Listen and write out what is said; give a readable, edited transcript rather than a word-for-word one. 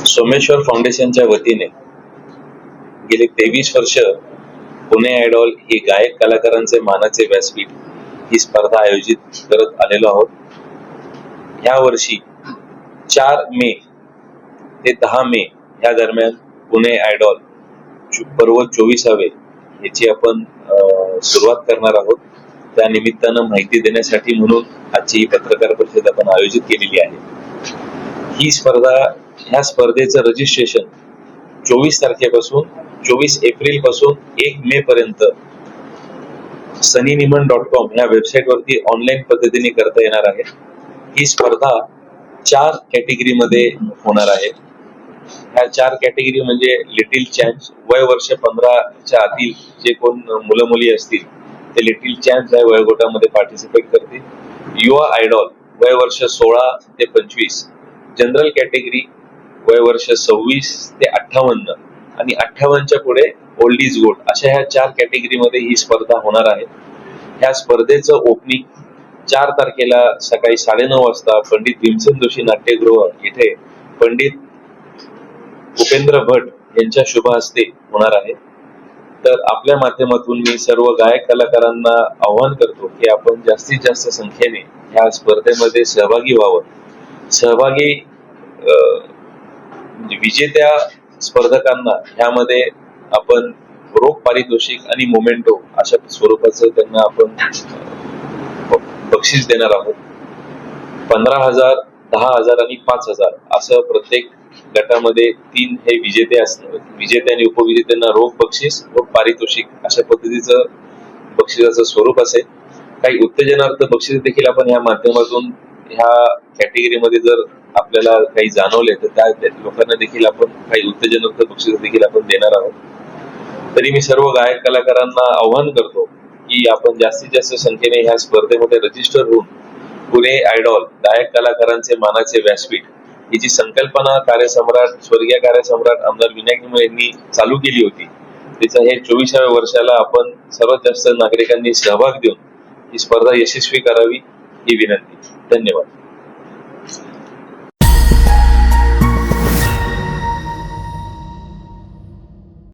सोमेश्वर फाउंडेशनच्या वतीने गेली 23 वर्ष पुणे आयडॉल ही गायक कलाकारांचे मानाचे व्यासपीठ ही स्पर्धा आयोजित करत आलेलो आहोत। या वर्षी 4 मे ते 10 मे या दरम्यान पुणे आयडॉल पर्व 24वे याची आपण सुरुवात करणार आहोत। त्या निमित्तानं माहिती देण्यासाठी म्हणून आजची पत्रकार परिषद आपण आयोजित केलेली आहे। ही स्पर्धा, ह्या स्पर्धेचं रजिस्ट्रेशन 24 तारखेपासून 24 एप्रिल पासून 1 मे पर्यंत sunnyniman.com या वेबसाईट वरती ऑनलाईन पद्धतीने करता येणार आहे। ही स्पर्धा 4 कॅटेगरीमध्ये होणार आहे। ह्या 4 कॅटेगरी म्हणजे लिटिल चॅम्प्स, वय वर्ष 15च्या आतील जे कोण मुलं मुली असतील ते लिटिल चॅम्प्स या वयोगटामध्ये पार्टिसिपेट करतील। युवा आयडॉल वय वर्ष 16 ते 25, जनरल कॅटेगरी वय वर्ष 26 ते 58 आणि 58च्या पुढे ओल्ड इज गोल्ड, अशा ह्या 4 कॅटेगरीमध्ये ही स्पर्धा होणार आहे। ह्या स्पर्धेचं ओपनिंग 4 तारखेला सकाळी 9:30 वाजता पंडित भीमसेन जोशी नाट्यगृह येथे पंडित उपेंद्र भट यांच्या शुभ हस्ते होणार आहे। तर आपल्या माध्यमातून मी सर्व गायक कलाकारांना आवाहन करतो की आपण जास्तीत जास्त संख्येने ह्या स्पर्धेमध्ये सहभागी व्हावं। सहभागी विजेत्या स्पर्धकांना ह्यामध्ये आपण रोख पारितोषिक आणि मोमेंटो अशा स्वरूपाचं त्यांना आपण बक्षीस देणार आहोत। 15,000, 10,000 आणि 5,000 असं प्रत्येक गटामध्ये 3 हे विजेते असणार। विजेते आणि उपविजेत्यांना रोख बक्षीस व पारितोषिक अशा पद्धतीचं बक्षिसाचं स्वरूप असेल। काही उत्तेजनार्थ बक्षीस देखील आपण ह्या माध्यमातून ह्या कॅटेगरीमध्ये जर आपल्याला काही जाणवले तर त्या लोकांना देखील आपण काही उत्तेजनार्थ बक्षीस देखील आपण देणार आहोत। तरी मी सर्व गायक कलाकारांना आवाहन करतो की आपण जास्तीत जास्त संख्येने ह्या स्पर्धेमध्ये रजिस्टर होऊन पुणे आयडॉल गायक कलाकारांचे मानाचे व्यासपीठ ही जी संकल्पना कार्यसम्राट, स्वर्गीय कार्यसम्राट आमदार विनायक मेटे यांनी चालू केली होती, त्याच्या हे 24व्या वर्षाला आपण सर्वात जास्त नागरिकांनी सहभाग देऊन ही स्पर्धा यशस्वी करावी ही विनंती। धन्यवाद।